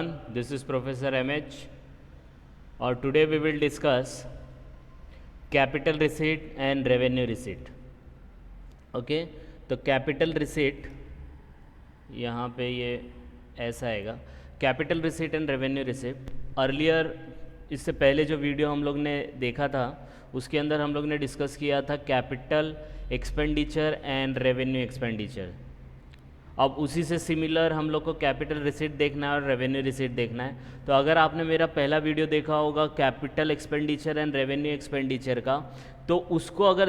This is Professor MH, or today we will discuss capital receipt and revenue receipt. Okay, तो capital receipt यहाँ पे ये ऐसा आएगा, capital receipt and revenue receipt. Earlier इससे पहले जो वीडियो हम लोग ने देखा था उसके अंदर हम लोग ने डिस्कस किया था capital expenditure and revenue expenditure. अब उसी से सिमिलर हम लोग को कैपिटल रिसीट देखना है और रेवेन्यू रिसीट देखना है. तो अगर आपने मेरा पहला वीडियो देखा होगा capital expenditure and revenue expenditure का, तो उसको अगर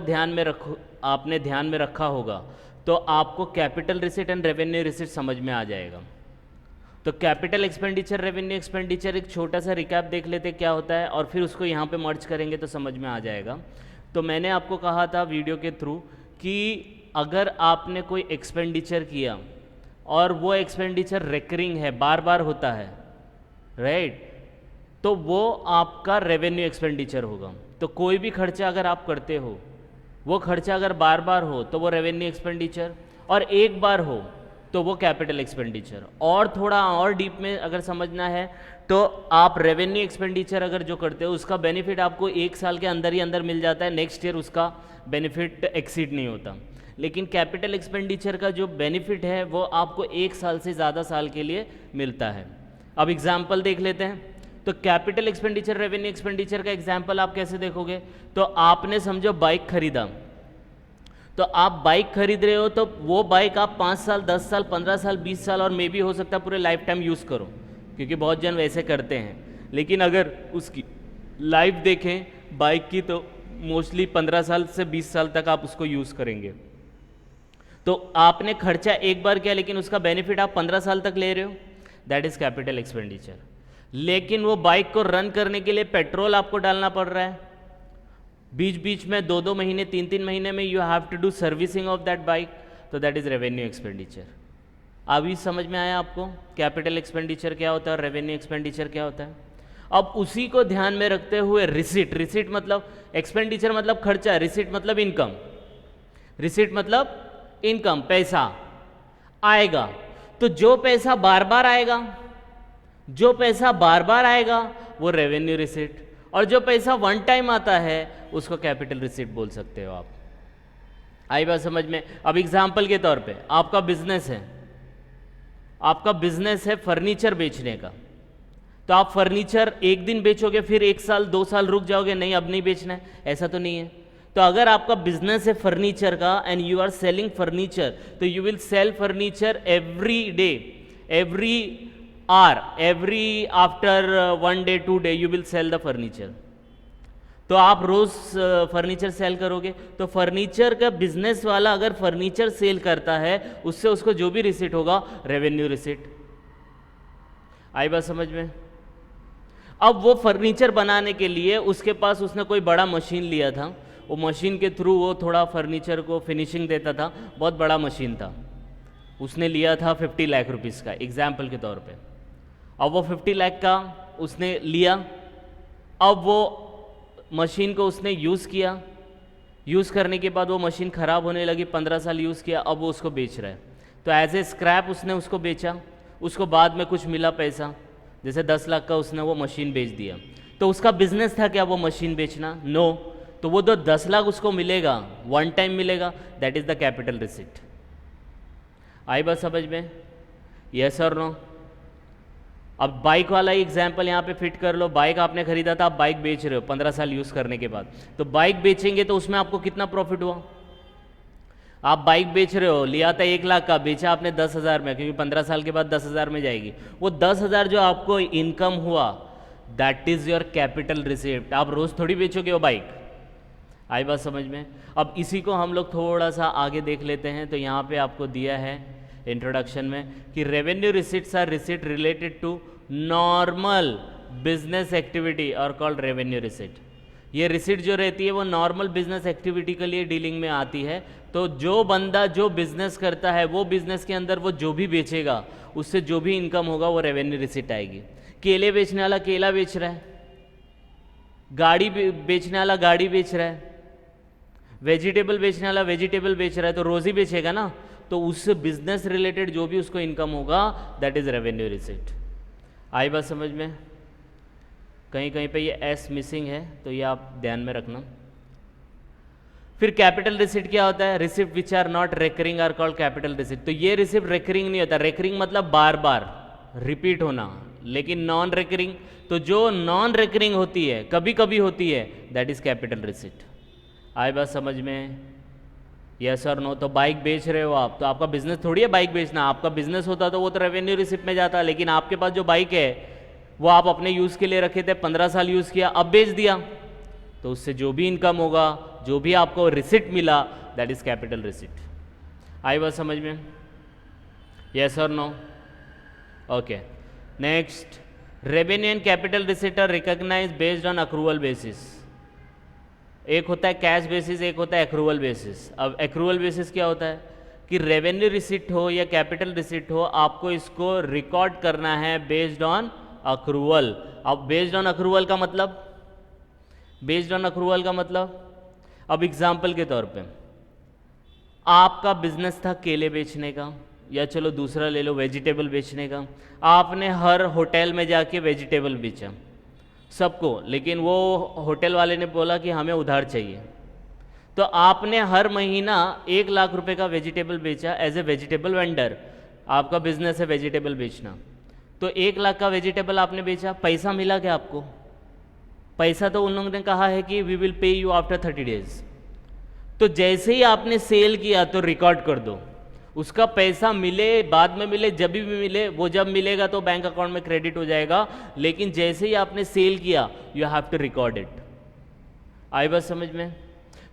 आपने ध्यान में रखा होगा तो आपको capital receipt and revenue receipt समझ में आ जाएगा. तो कैपिटल एक्सपेंडिचर रेवेन्यू एक्सपेंडिचर एक छोटा सा रिकैप देख लेते क्या होता है और फिर उसको यहाँ पे मर्ज करेंगे तो समझ में आ जाएगा. तो मैंने आपको कहा था वीडियो के थ्रू कि अगर आपने कोई एक्सपेंडिचर किया और वो एक्सपेंडिचर रिकरिंग है, बार बार होता है, राइट, तो वो आपका रेवेन्यू एक्सपेंडिचर होगा. तो कोई भी खर्चा अगर आप करते हो, वो खर्चा अगर बार बार हो तो वो रेवेन्यू एक्सपेंडिचर, और एक बार हो तो वो कैपिटल एक्सपेंडिचर. और थोड़ा और डीप में अगर समझना है तो आप रेवेन्यू एक्सपेंडिचर अगर जो करते हो उसका बेनिफिट आपको एक साल के अंदर ही अंदर मिल जाता है, नेक्स्ट ईयर उसका बेनिफिट एक्सीड नहीं होता. लेकिन कैपिटल एक्सपेंडिचर का जो बेनिफिट है वो आपको एक साल से ज़्यादा साल के लिए मिलता है. अब एग्जाम्पल देख लेते हैं. तो कैपिटल एक्सपेंडिचर रेवेन्यू एक्सपेंडिचर का एग्जाम्पल आप कैसे देखोगे? तो आपने समझो बाइक खरीदा, तो आप बाइक खरीद रहे हो तो वो बाइक आप 5 साल 10 साल 15 साल 20 साल और मे भी हो सकता है पूरे लाइफ टाइम यूज़ करो, क्योंकि बहुत जन वैसे करते हैं. लेकिन अगर उसकी लाइफ देखें बाइक की तो मोस्टली 15 साल से 20 साल तक आप उसको यूज़ करेंगे. तो आपने खर्चा एक बार किया लेकिन उसका बेनिफिट आप 15 साल तक ले रहे हो, दैट इज़ कैपिटल एक्सपेंडिचर. लेकिन वो बाइक को रन करने के लिए पेट्रोल आपको डालना पड़ रहा है, बीच बीच में 2-2 महीने 3-3 महीने में you have to do servicing of that bike, तो दैट इज़ रेवेन्यू एक्सपेंडिचर. अभी समझ में आया आपको कैपिटल एक्सपेंडिचर क्या होता है और रेवेन्यू एक्सपेंडिचर क्या होता है? अब उसी को ध्यान में रखते हुए रिसीट मतलब एक्सपेंडिचर मतलब खर्चा, रिसीट मतलब इनकम. रिसीट मतलब इनकम, पैसा आएगा. तो जो पैसा बार बार आएगा, जो पैसा बार बार आएगा वो रेवेन्यू रिसीट, और जो पैसा वन टाइम आता है उसको कैपिटल रिसीट बोल सकते हो आप. आई बात समझ में? अब एग्जांपल के तौर पे आपका बिजनेस है, आपका बिजनेस है फर्नीचर बेचने का. तो आप फर्नीचर एक दिन बेचोगे फिर 1 साल 2 साल रुक जाओगे, नहीं अब नहीं बेचना है, ऐसा तो नहीं है. तो अगर आपका बिजनेस है फर्नीचर का and you are selling furniture, तो you will sell furniture every day, every hour, every after 1 day 2 day you will sell the furniture. तो आप रोज फर्नीचर सेल करोगे. तो फर्नीचर का बिजनेस वाला अगर फर्नीचर सेल करता है उससे उसको जो भी रिसीट होगा रेवेन्यू रिसीट. आई बात समझ में? अब वो फर्नीचर बनाने के लिए उसके पास उसने कोई बड़ा मशीन लिया था, वो मशीन के थ्रू वो थोड़ा फर्नीचर को फिनिशिंग देता था, बहुत बड़ा मशीन था, उसने लिया था 50 लाख रुपीज़ का एग्जाम्पल के तौर पे. अब वो 50 लाख का उसने लिया, अब वो मशीन को उसने यूज़ किया, यूज़ करने के बाद वो मशीन ख़राब होने लगी, 15 साल यूज़ किया, अब वो उसको बेच रहा है. तो एज ए स्क्रैप उसने उसको बेचा, उसको बाद में कुछ मिला पैसा, जैसे 10 लाख का उसने वो मशीन बेच दिया. तो उसका बिजनेस था क्या वो मशीन बेचना? नो. तो वो तो 10 लाख उसको मिलेगा, वन टाइम मिलेगा, that is the capital receipt. आई बात समझ में? यस और नो? अब बाइक वाला ही एग्जाम्पल यहाँ पे फिट कर लो. बाइक आपने खरीदा था, आप बाइक बेच रहे हो 15 साल यूज़ करने के बाद. तो बाइक बेचेंगे तो उसमें आपको कितना प्रॉफिट हुआ? आप बाइक बेच रहे हो, लिया था 1 लाख का, बेचा आपने 10,000 में, क्योंकि 15 साल के बाद 10,000 में जाएगी. वो 10,000 जो आपको इनकम हुआ that is your capital receipt. आप रोज़ थोड़ी बेचोगे वो बाइक. आई बात समझ में? अब इसी को हम लोग थोड़ा सा आगे देख लेते हैं. तो यहाँ पे आपको दिया है इंट्रोडक्शन में कि revenue receipts are receipt related to normal business activity और कॉल्ड रेवेन्यू रिसीट. ये रिसीट जो रहती है वो नॉर्मल बिजनेस एक्टिविटी के लिए डीलिंग में आती है. तो जो बंदा जो बिजनेस करता है वो बिजनेस के अंदर वो जो भी बेचेगा उससे जो भी इनकम होगा वो रेवेन्यू रिसीट आएगी. केले बेचने वाला केला बेच रहा है, गाड़ी बेचने वाला गाड़ी बेच रहा है, वेजिटेबल बेचने वाला वेजिटेबल बेच रहा है, तो रोज़ ही बेचेगा ना. तो उस बिजनेस रिलेटेड जो भी उसको इनकम होगा दैट इज़ रेवेन्यू रिसीट. आई बात समझ में? कहीं कहीं पे ये एस मिसिंग है तो ये आप ध्यान में रखना। फिर कैपिटल रिसिप्ट क्या होता है? Receipt which are not recurring are called capital receipt. तो ये रिसिप्ट रेकरिंग नहीं होता। रेकरिंग मतलब बार बार रिपीट होना, लेकिन नॉन रेकरिंग, तो जो नॉन रेकरिंग होती है, कभी कभी होती है, दैट इज कैपिटल रिसिप्ट। आई बात समझ में? यस और नो? तो बाइक बेच रहे हो आप, तो आपका बिजनेस थोड़ी है बाइक बेचना। आपका बिजनेस होता तो वो तो रेवेन्यू रिसिप्ट में जाता, लेकिन आपके पास जो बाइक है वो आप अपने यूज़ के लिए रखे थे, 15 साल यूज़ किया, अब बेच दिया, तो उससे जो भी इनकम होगा, जो भी आपको रिसिप्ट मिला, दैट इज कैपिटल रिसिप्ट। आई बात समझ में? यस और no? Okay. Next, revenue and capital receipt are recognised based on accrual basis. एक होता है कैश बेसिस, एक होता है एक्रूवल बेसिस। अब एक्रूवल बेसिस क्या होता है कि रेवेन्यू रिसिप्ट हो या कैपिटल रिसिप्ट हो, आपको इसको रिकॉर्ड करना है बेस्ड ऑन अक्रूवल। अब बेस्ड ऑन अक्रूवल का मतलब, बेस्ड ऑन अक्रूवल का मतलब, अब एग्जाम्पल के तौर पे आपका बिजनेस था केले बेचने का, या चलो दूसरा ले लो वेजिटेबल बेचने का। आपने हर होटल में जाके वेजिटेबल बेचा सबको, लेकिन वो होटल वाले ने बोला कि हमें उधार चाहिए, तो आपने हर महीना 1 लाख रुपए का वेजिटेबल बेचा एज ए वेजिटेबल वेंडर। आपका बिजनेस है वेजिटेबल बेचना, तो 1 लाख का वेजिटेबल आपने बेचा, पैसा मिला क्या आपको? पैसा तो उन लोगों ने कहा है कि we will pay you after 30 days. तो जैसे ही आपने सेल किया तो रिकॉर्ड कर दो, उसका पैसा मिले बाद में मिले, जब भी मिले, वो जब मिलेगा तो बैंक अकाउंट में क्रेडिट हो जाएगा, लेकिन जैसे ही आपने सेल किया you have to record it. आई बात समझ में?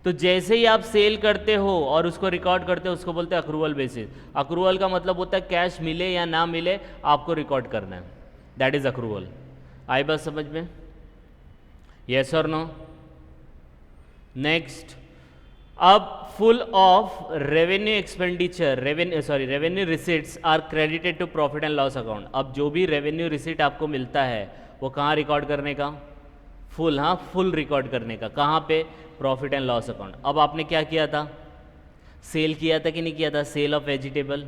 तो जैसे ही आप सेल करते हो और उसको रिकॉर्ड करते हो, उसको बोलते हैं अक्रूवल बेसिस। अक्रूवल का मतलब होता है कैश मिले या ना मिले आपको रिकॉर्ड करना है, दैट इज अक्रूवल। आई बात समझ में? यस और नो? नेक्स्ट, अब full of revenue expenditure, revenue receipts are credited to profit and loss account. अब जो भी रेवेन्यू रिसिट आपको मिलता है वो कहाँ रिकॉर्ड करने का? फुल, हाँ, फुल रिकॉर्ड करने का। कहाँ पे? Profit and loss account. अब आपने क्या किया था? सेल किया था कि नहीं किया था? सेल ऑफ वेजिटेबल,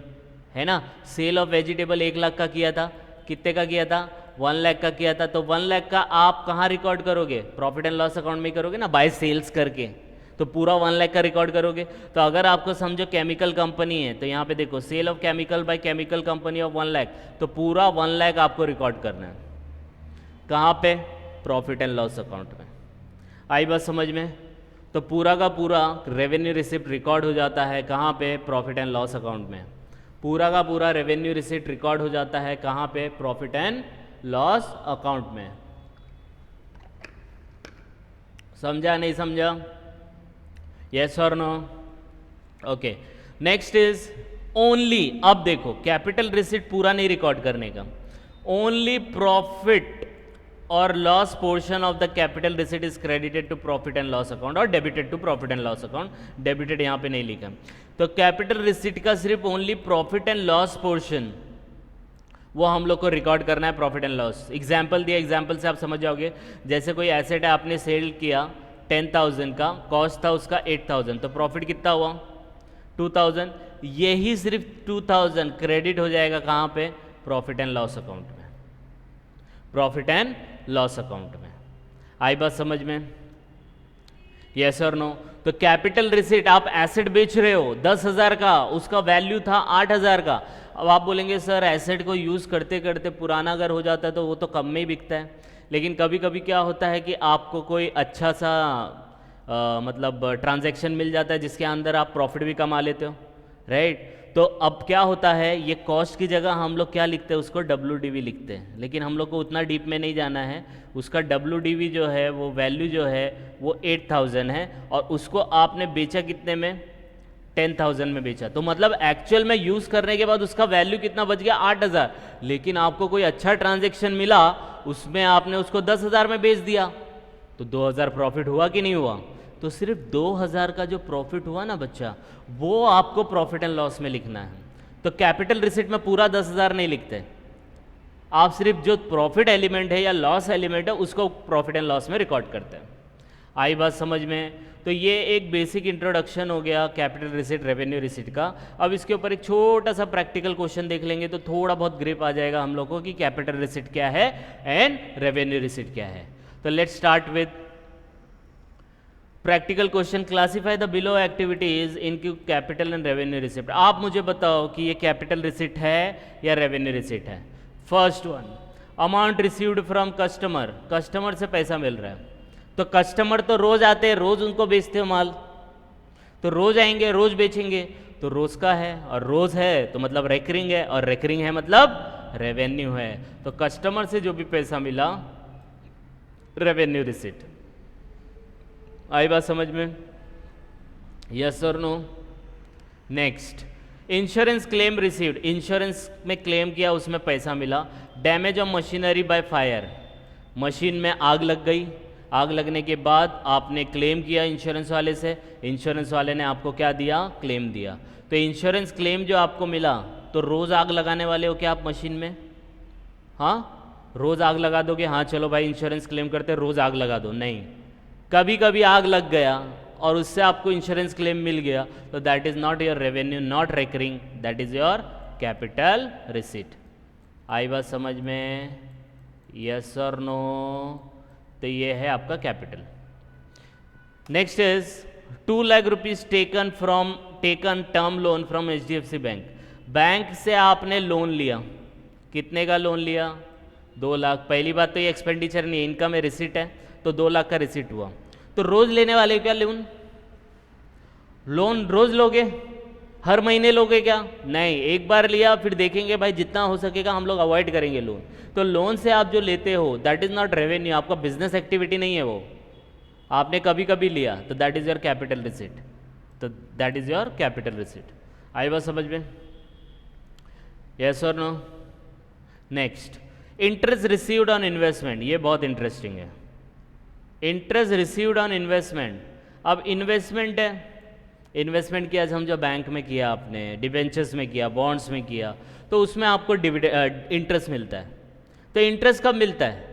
है ना? सेल ऑफ वेजिटेबल 1 लाख का किया था। कितने का किया था? 1 लाख का किया था। तो 1 लाख का आप कहाँ रिकॉर्ड करोगे? प्रॉफिट एंड लॉस अकाउंट में करोगे ना, बाय सेल्स करके, तो पूरा 1 लाख का रिकॉर्ड करोगे। तो अगर आपको समझो केमिकल कंपनी है, तो यहाँ पे देखो sale of chemical by chemical company of 1 lakh, तो पूरा 1 लाख आपको रिकॉर्ड करना है। कहाँ पे? प्रॉफिट एंड लॉस अकाउंट में। आई बात समझ में? तो पूरा का पूरा रेवेन्यू रिसिप्ट रिकॉर्ड हो जाता है कहाँ पे? प्रॉफिट एंड लॉस अकाउंट में। पूरा का पूरा रेवेन्यू रिसिप्ट रिकॉर्ड हो जाता है कहाँ पे? प्रॉफिट एंड लॉस अकाउंट में। समझा नहीं समझा? यस और no? Okay. Next is only, अब देखो कैपिटल रिसिप्ट पूरा नहीं रिकॉर्ड करने का, ओनली प्रॉफिट और loss portion of the capital receipt is credited to profit and loss account और debited to profit and loss account. Debited यहाँ पे नहीं लिखा, तो कैपिटल रिसिप्ट का सिर्फ only profit and loss portion वो हम लोग को रिकॉर्ड करना है, प्रॉफिट एंड लॉस। एग्जाम्पल दिया, एग्जाम्पल से आप समझ जाओगे। जैसे कोई एसेट है आपने सेल किया 10,000 का, कॉस्ट था उसका 8,000, तो प्रॉफिट कितना हुआ? 2,000। यही सिर्फ 2,000 क्रेडिट हो जाएगा कहाँ पे? प्रॉफिट एंड लॉस अकाउंट में, प्रॉफिट एंड लॉस अकाउंट में। आई बात समझ में? यस और नो? तो कैपिटल रिसिप्ट, आप एसेट बेच रहे हो 10,000 का, उसका वैल्यू था 8,000 का। अब आप बोलेंगे सर एसेट को यूज़ करते करते पुराना अगर हो जाता है तो वो तो कम में ही बिकता है, लेकिन कभी कभी क्या होता है कि आपको कोई अच्छा सा मतलब ट्रांजैक्शन मिल जाता है जिसके अंदर आप प्रॉफिट भी कमा लेते हो, राइट? तो अब क्या होता है, ये कॉस्ट की जगह हम लोग क्या लिखते हैं? उसको WDV लिखते हैं, लेकिन हम लोग को उतना डीप में नहीं जाना है। उसका WDV जो है वो वैल्यू जो है वो 8,000 है, और उसको आपने बेचा कितने में? 10,000 में बेचा। तो मतलब एक्चुअल में यूज़ करने के बाद उसका वैल्यू कितना बच गया? 8,000। लेकिन आपको कोई अच्छा ट्रांजेक्शन मिला, उसमें आपने उसको 10,000 में बेच दिया, तो 2,000 प्रॉफिट हुआ कि नहीं हुआ? तो सिर्फ 2,000 का जो प्रॉफिट हुआ ना बच्चा, वो आपको प्रॉफिट एंड लॉस में लिखना है। तो कैपिटल रिसिप्ट में पूरा 10,000 नहीं लिखते आप, सिर्फ जो प्रॉफिट एलिमेंट है या लॉस एलिमेंट है उसको प्रॉफिट एंड लॉस में रिकॉर्ड करते हैं। आई बात समझ में? तो ये एक बेसिक इंट्रोडक्शन हो गया कैपिटल रिसीट रेवेन्यू रिसीट का। अब इसके ऊपर एक छोटा सा प्रैक्टिकल क्वेश्चन देख लेंगे तो थोड़ा बहुत ग्रिप आ जाएगा हम लोग को कि कैपिटल रिसीट क्या है एंड रेवेन्यू रिसीट क्या है। तो let's start with practical question. Classify the below activities into capital and revenue receipt. आप मुझे बताओ कि ये कैपिटल रिसिप्ट है या रेवेन्यू रिसिप्ट है। First one, amount received from customer, customer से पैसा मिल रहा है। तो कस्टमर तो रोज आते हैं, रोज उनको बेचते हो माल, तो रोज आएंगे रोज बेचेंगे, तो रोज का है और रोज है तो मतलब रेकरिंग है, और रेकरिंग है मतलब रेवेन्यू है। तो कस्टमर से जो भी पैसा मिला रेवेन्यू रिसिप्ट। आई बात समझ में? यस और no? Next, insurance claim received, insurance में क्लेम किया उसमें पैसा मिला। Damage of machinery by fire, machine में आग लग गई, आग लगने के बाद आपने क्लेम किया इंश्योरेंस वाले से, इंश्योरेंस वाले ने आपको क्या दिया? क्लेम दिया। तो इंश्योरेंस क्लेम जो आपको मिला, तो रोज़ आग लगाने वाले हो क्या आप मशीन में? हाँ, रोज़ आग लगा दोगे? हाँ चलो भाई इंश्योरेंस क्लेम करते रोज़ आग लगा दो, नहीं, कभी कभी आग लग गया और उससे आपको इंश्योरेंस क्लेम मिल गया, तो that is not your revenue, not recurring, that is your capital receipt. आई बात समझ में? यस और नो? तो ये है आपका capital. Next is 2 lakh rupees taken term loan from HDFC bank. Bank से आपने लोन लिया, कितने का लोन लिया? 2 लाख। पहली बात तो ये एक्सपेंडिचर नहीं है, इनकम है, रिसीट है, तो 2 लाख का रिसीट हुआ। तो रोज लेने वाले क्या लोन? लोन रोज लोगे? हर महीने लोगे क्या? नहीं, एक बार लिया फिर देखेंगे भाई जितना हो सकेगा हम लोग अवॉइड करेंगे लोन। तो लोन से आप जो लेते हो दैट इज नॉट रेवेन्यू, आपका बिजनेस एक्टिविटी नहीं है वो, आपने कभी कभी लिया, तो that is your capital receipt. तो that is your capital receipt. आई बात समझ में? यस और no? Next, interest received on investment, ये बहुत इंटरेस्टिंग है। इंटरेस्ट रिसीव्ड ऑन इन्वेस्टमेंट, अब इन्वेस्टमेंट है, इन्वेस्टमेंट किया समझो बैंक में किया आपने, डिबेंचर्स में किया, बॉन्ड्स में किया, तो उसमें आपको इंटरेस्ट मिलता है। तो इंटरेस्ट कब मिलता है?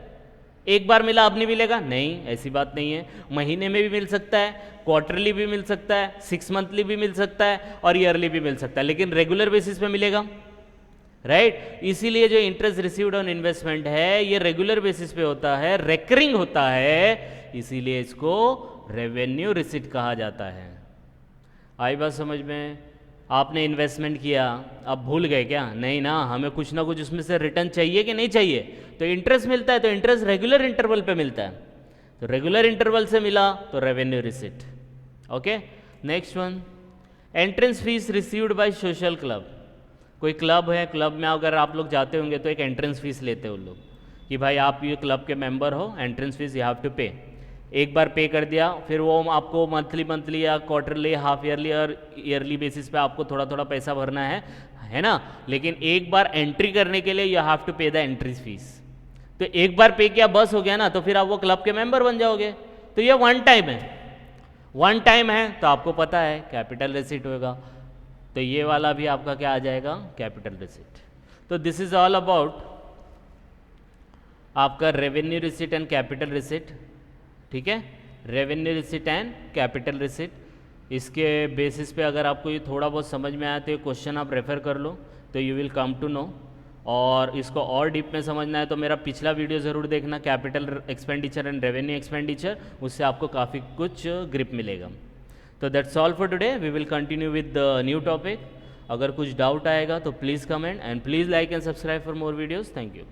एक बार मिला अब नहीं मिलेगा? नहीं, ऐसी बात नहीं है, महीने में भी मिल सकता है, क्वार्टरली भी मिल सकता है, 6 मंथली भी मिल सकता है और ईयरली भी मिल सकता है, लेकिन रेगुलर बेसिस पे मिलेगा, राइट? इसीलिए जो इंटरेस्ट रिसीव्ड ऑन इन्वेस्टमेंट है ये रेगुलर बेसिस पे होता है, रेकरिंग होता है, इसीलिए इसको रेवेन्यू रिसीट कहा जाता है। आई बात समझ में? आपने इन्वेस्टमेंट किया, अब भूल गए क्या? नहीं ना, हमें कुछ ना कुछ उसमें से रिटर्न चाहिए कि नहीं चाहिए? तो इंटरेस्ट मिलता है, तो इंटरेस्ट रेगुलर इंटरवल पे मिलता है, तो रेगुलर इंटरवल से मिला तो revenue receipt. Okay, next one, entrance fees received by social club. कोई क्लब है, क्लब में अगर आप लोग जाते होंगे तो एक एंट्रेंस फीस लेते हो लोग कि भाई आप ये क्लब के मेंबर हो, entrance fees you have to pay. एक बार पे कर दिया, फिर वो आपको मंथली या क्वार्टरली, हाफ ईयरली और ईयरली बेसिस पे आपको थोड़ा थोड़ा पैसा भरना है ना, लेकिन एक बार एंट्री करने के लिए यू हैव टू पे द एंट्री फीस। तो एक बार पे किया बस हो गया ना, तो फिर आप वो क्लब के मेंबर बन जाओगे। तो ये वन टाइम है, वन टाइम है, तो आपको पता है कैपिटल रिसीट होगा, तो ये वाला भी आपका क्या आ जाएगा? Capital receipt. तो दिस इज ऑल अबाउट आपका revenue receipt and capital receipt, ठीक है? Revenue receipt and capital receipt, इसके बेसिस पे अगर आपको ये थोड़ा बहुत समझ में आया तो ये क्वेश्चन आप रेफर कर लो, तो you will come to know. और इसको और डीप में समझना है तो मेरा पिछला वीडियो ज़रूर देखना, capital expenditure and revenue expenditure, उससे आपको काफ़ी कुछ ग्रिप मिलेगा। तो that's all for today, we will continue with the new topic. अगर कुछ डाउट आएगा तो please comment and please like and subscribe for more videos. Thank you.